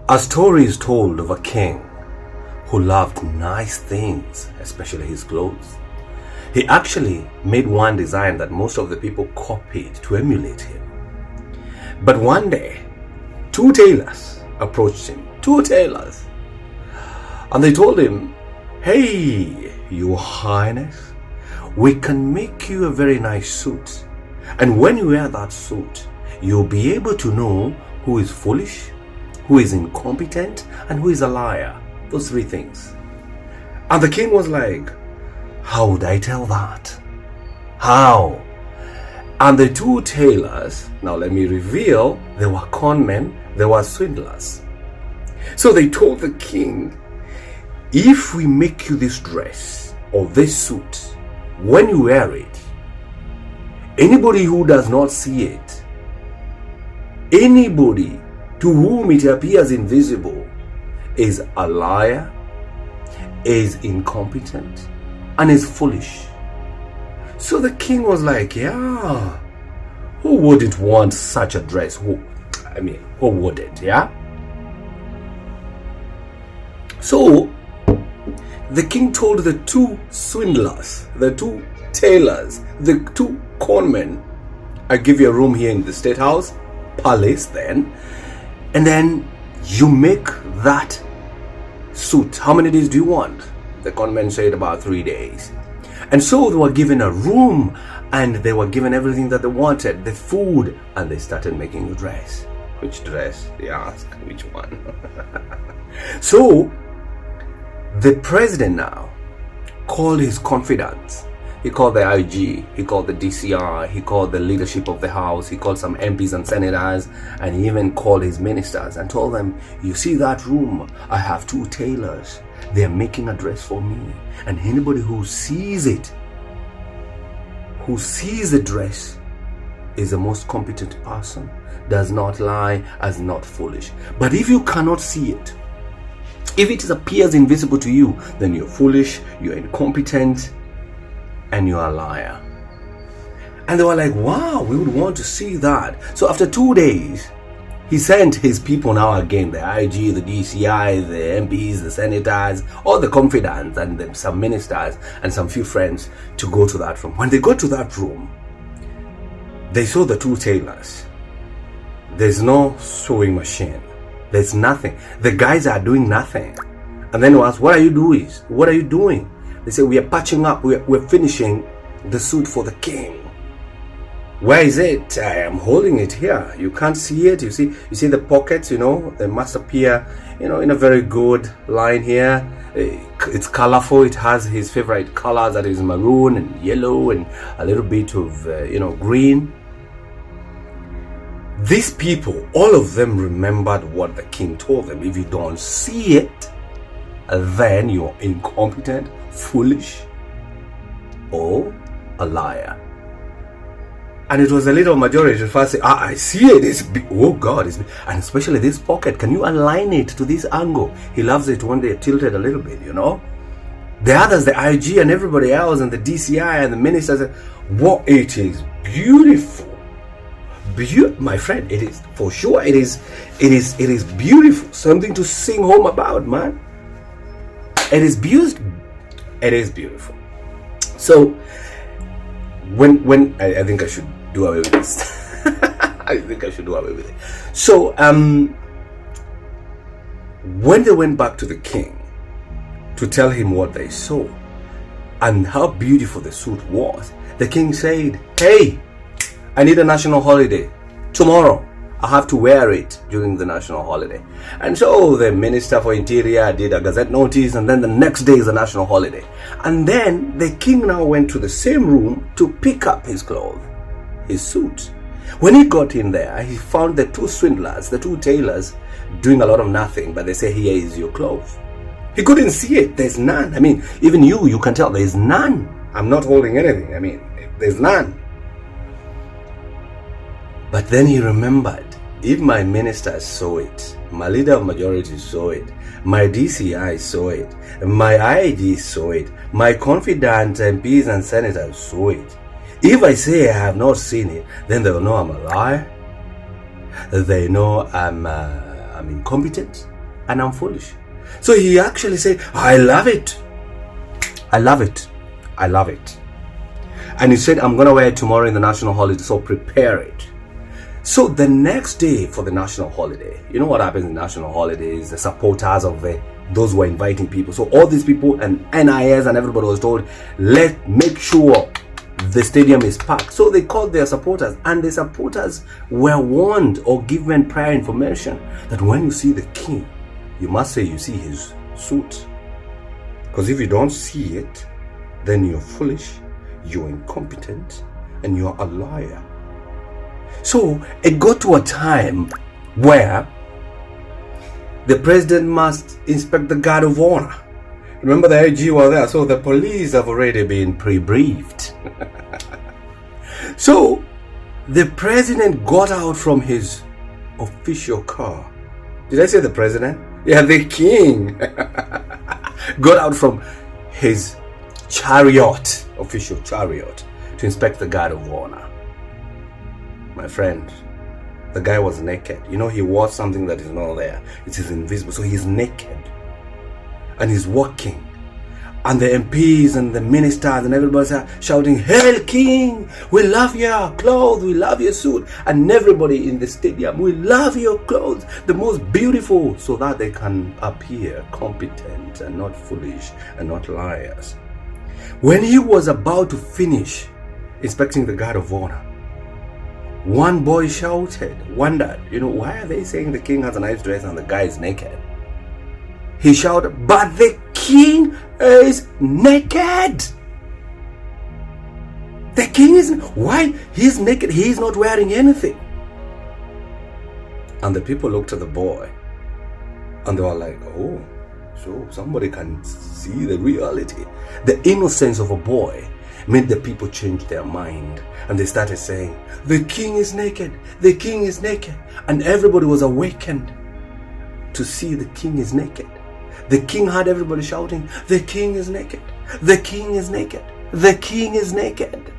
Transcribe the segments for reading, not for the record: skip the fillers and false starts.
A story is told of a king who loved nice things, especially his clothes. He actually made one design that most of the people copied to emulate him. But one day, two tailors approached him, and they told him, "Hey, Your Highness, we can make you a very nice suit. And when you wear that suit, you'll be able to know who is foolish, who is incompetent, and who is a liar." Those three things. And the king was like, "How would I tell that? How?" And the two tailors, now let me reveal, they were con men, they were swindlers. So they told the king, "If we make you this dress or this suit, when you wear it, anybody who does not see it, anybody to whom it appears invisible, is a liar, is incompetent, and is foolish." So the king was like, "Yeah, who wouldn't want such a dress? Who wouldn't, yeah?" So the king told the two swindlers, the two tailors, the two conmen, "I give you a room here in the state house, palace then, and then you make that suit. How many days do you want?" The conmen said about 3 days. And so they were given a room, and they were given everything that they wanted, the food, and they started making the dress. Which dress? They asked. Which one? So the president now called his confidants. He called the IG, he called the DCI, he called the leadership of the house, he called some MPs and senators, and he even called his ministers and told them, "You see that room? I have two tailors. They are making a dress for me. And anybody who sees it, who sees the dress, is the most competent person, does not lie, is not foolish. But if you cannot see it, if it appears invisible to you, then you're foolish, you're incompetent, and you're a liar." And they were like, "Wow, we would want to see that." So after 2 days, he sent his people now again, the IG, the DCI, the MPs, the senators, all the confidants, and some ministers and some few friends to go to that room. When they got to that room, they saw the two tailors. There's no sewing machine. There's nothing. The guys are doing nothing. And then they asked, "What are you doing? What are you doing?" They said, "We are patching up. We're finishing the suit for the king." "Where is it?" "I am holding it here. You can't see it. You see the pockets, they must appear, in a very good line here. It's colorful. It has his favorite colors, that is maroon and yellow and a little bit of, green." These people, all of them remembered what the king told them. If you don't see it, then you're incompetent, foolish, or a liar. And it was a little majority to first say, "I see it. It's oh God, and especially this pocket. Can you align it to this angle?" He loves it when they tilted a little bit, The others, the IG and everybody else, and the DCI and the ministers, "What? It is beautiful. My friend, it is for sure. It is beautiful. Something to sing home about, man. It is beautiful. It is beautiful." So when I think I should do away with this. I think I should do away with it. So when they went back to the king to tell him what they saw and how beautiful the suit was, the king said, "Hey, I need a national holiday tomorrow. I have to wear it during the national holiday." And so the Minister for Interior did a gazette notice, and then the next day is a national holiday. And then the king now went to the same room to pick up his clothes, his suit. When he got in there, he found the two swindlers, the two tailors, doing a lot of nothing, but they say, "Here is your clothes." He couldn't see it. There's none. Even you can tell there's none. I'm not holding anything. There's none. But then he remembered, if my ministers saw it, my leader of majority saw it, my DCI saw it, my IG saw it, my confidant MPs and senators saw it. If I say I have not seen it, then they'll know I'm a liar. They know I'm incompetent. and I'm foolish. So he actually said, I love it. I love it. I love it. And he said, I'm going to wear it tomorrow in the national holiday, so prepare it. So the next day for the national holiday, you know what happens in national holidays? The supporters of those who are inviting people. So all these people and NIS and everybody was told, make sure the stadium is packed. So they called their supporters, and the supporters were warned or given prior information that when you see the king, you must say you see his suit. Because if you don't see it, then you're foolish, you're incompetent, and you're a liar. So it got to a time where the president must inspect the guard of honor. Remember, the AG was there, so the police have already been pre-briefed. So the president got out from his official car. Did I say the president? Yeah, the king got out from his chariot, official chariot, to inspect the guard of honor. My friend, the guy was naked. You know, he wore something that is not there. It is invisible. So he's naked. And he's walking. And the MPs and the ministers and everybody's shouting, "Hail King! We love your clothes. We love your suit." And everybody in the stadium, "We love your clothes. The most beautiful," so that they can appear competent and not foolish and not liars. When he was about to finish inspecting the guard of honor, one boy wondered, why are they saying the king has a nice dress and the guy is naked? He shouted, "But the king is naked! The king is, why? He's naked, he's not wearing anything." And the people looked at the boy and they were like, "Oh, so somebody can see the reality." The innocence of a boy made the people change their mind, and they started saying, "The king is naked, the king is naked." And everybody was awakened to see the king is naked. The king had everybody shouting, "The king is naked, the king is naked, the king is naked."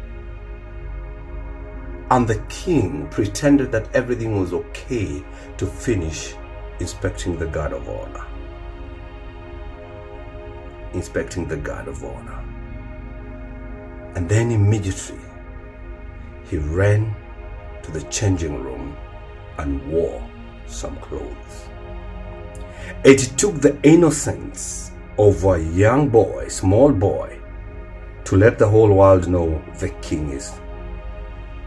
And the king pretended that everything was okay to finish inspecting the guard of honor. Inspecting the guard of honor. And then immediately, he ran to the changing room and wore some clothes. It took the innocence of a young boy, small boy, to let the whole world know the king is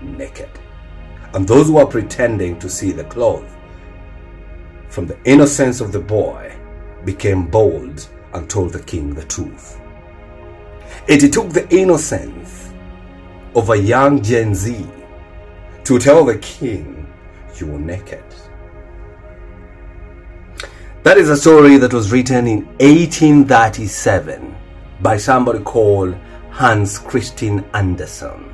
naked. And those who are pretending to see the clothes, from the innocence of the boy, became bold and told the king the truth. It took the innocence of a young Gen Z to tell the king, "You were naked." That is a story that was written in 1837 by somebody called Hans Christian Andersen.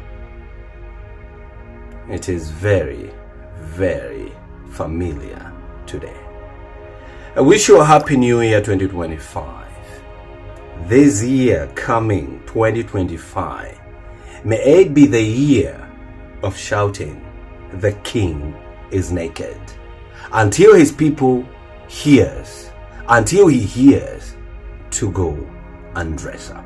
It is very, very familiar today. I wish you a happy new year 2025. This year coming 2025, may it be the year of shouting, "The king is naked," until his people hears, until he hears to go and dress up.